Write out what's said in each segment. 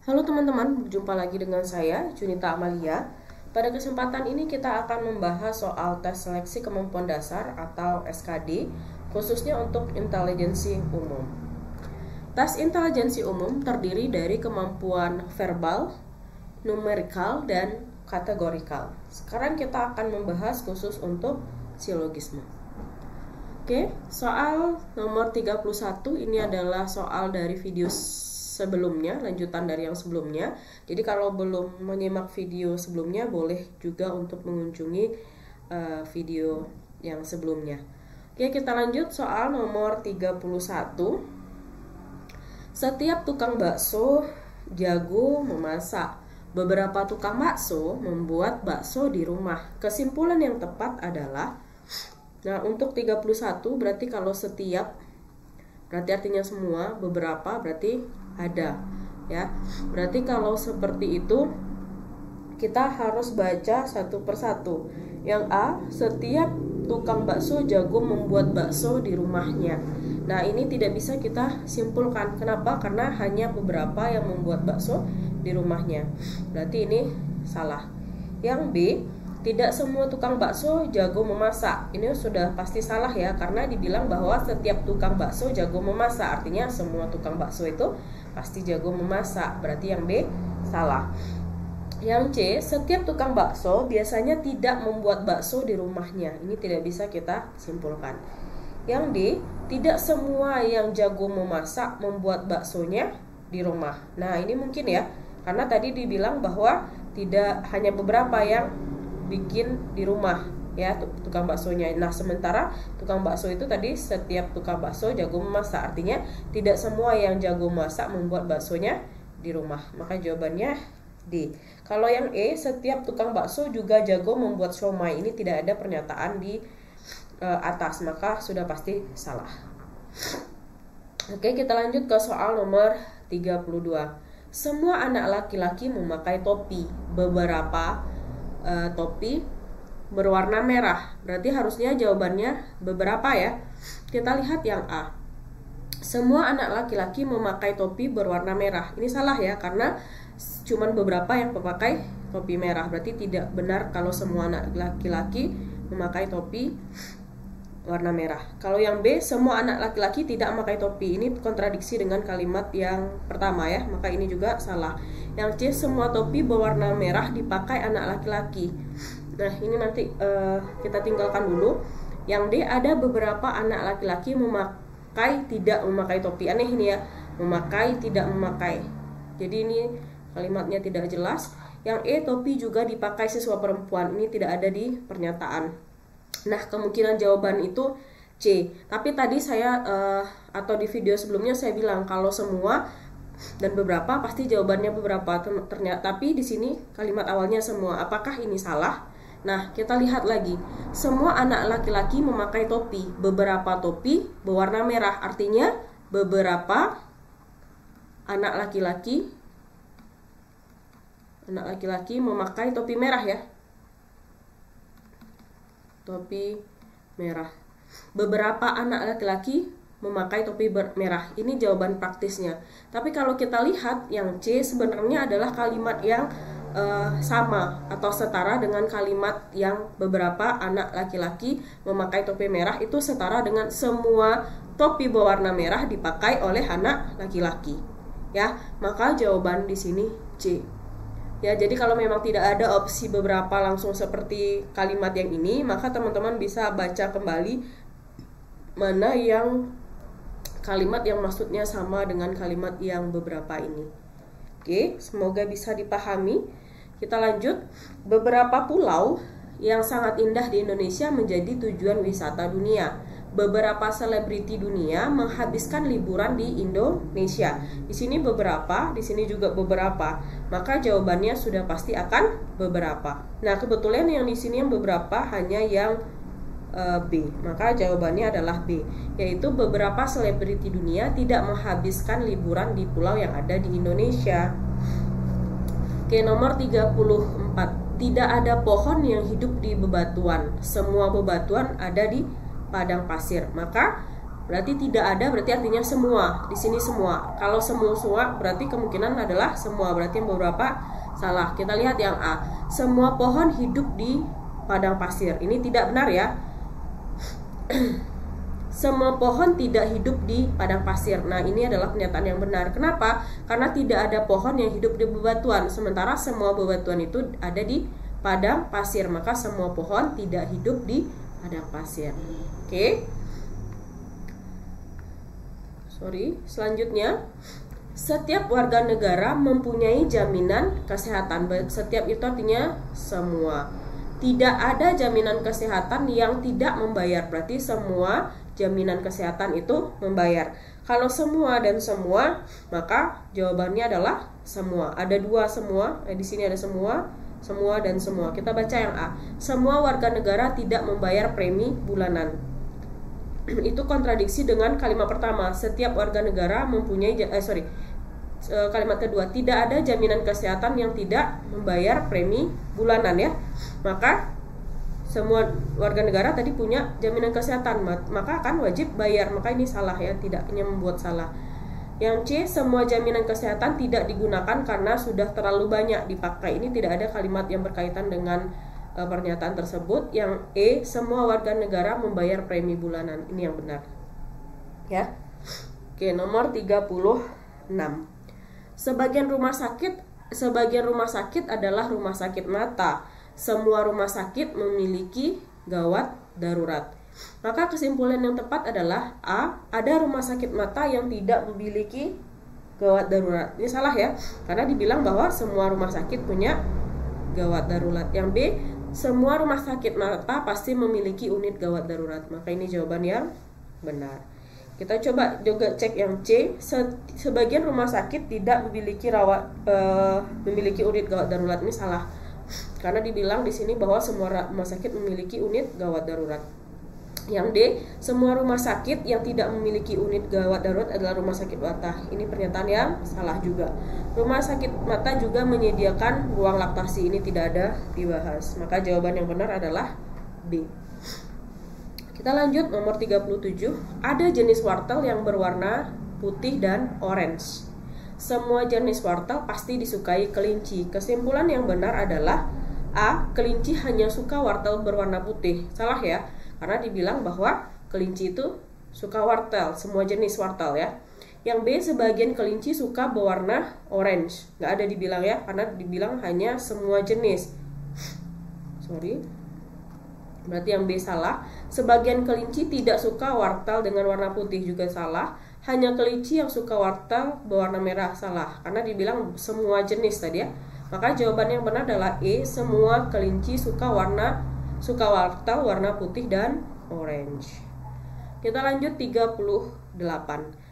Halo teman-teman, berjumpa lagi dengan saya, Junita Amalia. Pada kesempatan ini kita akan membahas soal tes seleksi kemampuan dasar atau SKD, khususnya untuk intelijensi umum. Tes intelijensi umum terdiri dari kemampuan verbal, numerikal, dan kategorikal. Sekarang kita akan membahas khusus untuk silogisme. Oke, soal nomor 31 ini adalah soal dari video sebelumnya, lanjutan dari yang sebelumnya. Jadi kalau belum menyimak video sebelumnya, boleh juga untuk mengunjungi video yang sebelumnya. Oke, kita lanjut soal nomor 31. Setiap tukang bakso jago memasak. Beberapa tukang bakso membuat bakso di rumah. Kesimpulan yang tepat adalah, nah untuk 31 berarti kalau setiap berarti artinya semua, beberapa berarti ada, ya. Berarti kalau seperti itu kita harus baca satu persatu. Yang A, setiap tukang bakso jago membuat bakso di rumahnya. Nah, ini tidak bisa kita simpulkan. Kenapa? Karena hanya beberapa yang membuat bakso di rumahnya. Berarti ini salah. Yang B, tidak semua tukang bakso jago memasak. Ini sudah pasti salah ya, karena dibilang bahwa setiap tukang bakso jago memasak. Artinya semua tukang bakso itu pasti jago memasak. Berarti yang B salah. Yang C, setiap tukang bakso biasanya tidak membuat bakso di rumahnya. Ini tidak bisa kita simpulkan. Yang D, tidak semua yang jago memasak membuat baksonya di rumah. Nah, ini mungkin ya, karena tadi dibilang bahwa tidak hanya beberapa yang bikin di rumah ya tukang baksonya. Nah, sementara tukang bakso itu tadi setiap tukang bakso jago memasak, artinya tidak semua yang jago masak membuat baksonya di rumah. Maka jawabannya D. Kalau yang E, setiap tukang bakso juga jago membuat siomay. Ini tidak ada pernyataan di atas, maka sudah pasti salah. Oke, kita lanjut ke soal nomor 32. Semua anak laki-laki memakai topi. Beberapa topi berwarna merah. Berarti harusnya jawabannya beberapa ya. Kita lihat yang A. Semua anak laki-laki memakai topi berwarna merah. Ini salah ya, karena cuman beberapa yang memakai topi merah. Berarti tidak benar kalau semua anak laki-laki memakai topi warna merah. Kalau yang B, semua anak laki-laki tidak memakai topi. Ini kontradiksi dengan kalimat yang pertama ya, maka ini juga salah. Yang C, semua topi berwarna merah dipakai anak laki-laki. Nah, ini nanti kita tinggalkan dulu. Yang D, ada beberapa anak laki-laki memakai tidak memakai topi. Aneh ini ya, memakai tidak memakai. Jadi ini kalimatnya tidak jelas. Yang E, topi juga dipakai siswa perempuan. Ini tidak ada di pernyataan. Nah, kemungkinan jawaban itu C. Tapi tadi saya atau di video sebelumnya saya bilang kalau semua dan beberapa pasti jawabannya beberapa. Ternyata tapi di sini kalimat awalnya semua. Apakah ini salah? Nah, kita lihat lagi. Semua anak laki-laki memakai topi. Beberapa topi berwarna merah. Artinya beberapa anak laki-laki memakai topi merah ya. Topi merah. Beberapa anak laki-laki memakai topi merah. Ini jawaban praktisnya. Tapi kalau kita lihat yang C sebenarnya adalah kalimat yang sama atau setara dengan kalimat yang beberapa anak laki-laki memakai topi merah. Itu setara dengan semua topi berwarna merah dipakai oleh anak laki-laki. Ya, maka jawaban di sini C. Ya, jadi kalau memang tidak ada opsi beberapa langsung seperti kalimat yang ini, maka teman-teman bisa baca kembali mana yang kalimat yang maksudnya sama dengan kalimat yang beberapa ini. Oke, semoga bisa dipahami. Kita lanjut. Beberapa pulau yang sangat indah di Indonesia menjadi tujuan wisata dunia. Beberapa selebriti dunia menghabiskan liburan di Indonesia. Di sini beberapa, di sini juga beberapa. Maka jawabannya sudah pasti akan beberapa. Nah, kebetulan yang di sini yang beberapa hanya yang B. Maka jawabannya adalah B, yaitu beberapa selebriti dunia tidak menghabiskan liburan di pulau yang ada di Indonesia. Oke, nomor 34. Tidak ada pohon yang hidup di bebatuan. Semua bebatuan ada di padang pasir. Maka berarti tidak ada, berarti artinya semua. Di sini semua. Kalau semua berarti kemungkinan adalah semua, berarti yang beberapa salah. Kita lihat yang A. Semua pohon hidup di padang pasir. Ini tidak benar ya. Semua pohon tidak hidup di padang pasir. Nah, ini adalah pernyataan yang benar. Kenapa? Karena tidak ada pohon yang hidup di bebatuan. Sementara semua bebatuan itu ada di padang pasir. Maka semua pohon tidak hidup di padang pasir. Oke. Selanjutnya, setiap warga negara mempunyai jaminan kesehatan. Setiap itu artinya semua. Tidak ada jaminan kesehatan yang tidak membayar. Berarti semua jaminan kesehatan itu membayar. Kalau semua dan semua, maka jawabannya adalah semua. Ada dua semua. Di sini ada semua dan semua. Kita baca yang A. Semua warga negara tidak membayar premi bulanan. Itu kontradiksi dengan kalimat pertama. Setiap warga negara mempunyai kalimat kedua, tidak ada jaminan kesehatan yang tidak membayar premi bulanan ya. Maka semua warga negara tadi punya jaminan kesehatan, maka akan wajib bayar. Maka ini salah ya, tidaknya membuat salah. Yang C, semua jaminan kesehatan tidak digunakan karena sudah terlalu banyak dipakai. Ini tidak ada kalimat yang berkaitan dengan pernyataan tersebut. Yang E, semua warga negara membayar premi bulanan. Ini yang benar ya. Oke, nomor 36. Sebagian rumah sakit adalah rumah sakit mata. Semua rumah sakit memiliki gawat darurat. Maka kesimpulan yang tepat adalah A, ada rumah sakit mata yang tidak memiliki gawat darurat. Ini salah ya, karena dibilang bahwa semua rumah sakit punya gawat darurat. Yang B, semua rumah sakit mata pasti memiliki unit gawat darurat. Maka ini jawaban yang benar. Kita coba juga cek yang C. Sebagian rumah sakit tidak memiliki unit gawat darurat. Ini salah, karena dibilang di sini bahwa semua rumah sakit memiliki unit gawat darurat. Yang D, semua rumah sakit yang tidak memiliki unit gawat darurat adalah rumah sakit mata. Ini pernyataan yang salah juga. Rumah sakit mata juga menyediakan ruang laktasi. Ini tidak ada dibahas. Maka jawaban yang benar adalah B. Kita lanjut nomor 37. Ada jenis wortel yang berwarna putih dan orange. Semua jenis wortel pasti disukai kelinci. Kesimpulan yang benar adalah A, kelinci hanya suka wortel berwarna putih. Salah ya, karena dibilang bahwa kelinci itu suka wortel, semua jenis wortel ya. Yang B, sebagian kelinci suka berwarna orange. Nggak ada dibilang ya, karena dibilang hanya semua jenis. Berarti yang B salah. Sebagian kelinci tidak suka wortel dengan warna putih, juga salah. Hanya kelinci yang suka wortel berwarna merah, salah, karena dibilang semua jenis tadi ya. Maka jawaban yang benar adalah E, semua kelinci suka wortel warna putih dan orange. Kita lanjut 38.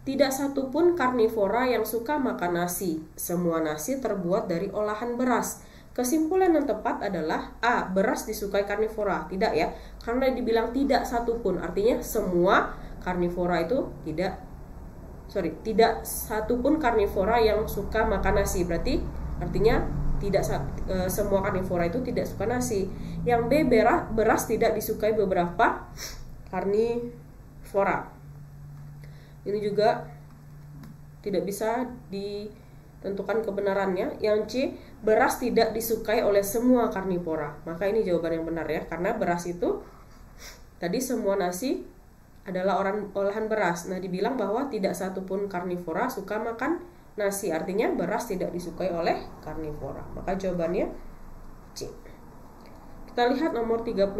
Tidak satupun karnivora yang suka makan nasi. Semua nasi terbuat dari olahan beras. Kesimpulan yang tepat adalah A, beras disukai karnivora. Tidak ya, karena dibilang tidak satupun, artinya semua karnivora itu tidak satupun karnivora yang suka makan nasi. Berarti artinya tidak semua karnivora itu tidak suka nasi. Yang B, beras tidak disukai beberapa karnivora. Ini juga tidak bisa ditentukan kebenarannya. Yang C, beras tidak disukai oleh semua karnivora. Maka ini jawaban yang benar ya, karena beras itu tadi semua nasi adalah olahan beras. Nah, dibilang bahwa tidak satupun karnivora suka makan nasi, artinya beras tidak disukai oleh karnivora. Maka jawabannya C. Kita lihat nomor 39.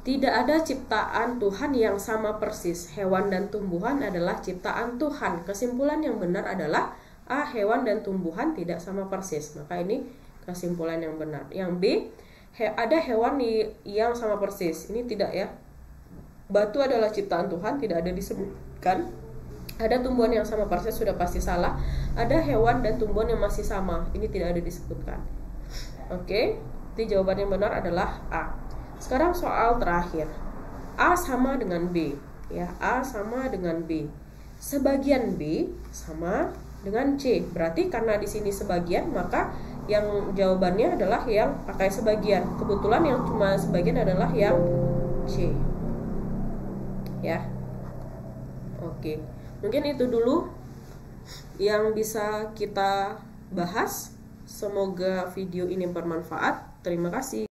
Tidak ada ciptaan Tuhan yang sama persis. Hewan dan tumbuhan adalah ciptaan Tuhan. Kesimpulan yang benar adalah A, hewan dan tumbuhan tidak sama persis. Maka ini kesimpulan yang benar. Yang B, ada hewan yang sama persis. Ini tidak ya. Batu adalah ciptaan Tuhan, tidak ada disebutkan. Ada tumbuhan yang sama persis, sudah pasti salah. Ada hewan dan tumbuhan yang masih sama, ini tidak ada disebutkan. Oke, jadi jawaban yang benar adalah A. Sekarang soal terakhir. A sama dengan B, ya. A sama dengan B. Sebagian B sama dengan C. Berarti karena di sini sebagian, maka yang jawabannya adalah yang pakai sebagian. Kebetulan yang cuma sebagian adalah yang C. ya. Oke, mungkin itu dulu yang bisa kita bahas. Semoga video ini bermanfaat. Terima kasih.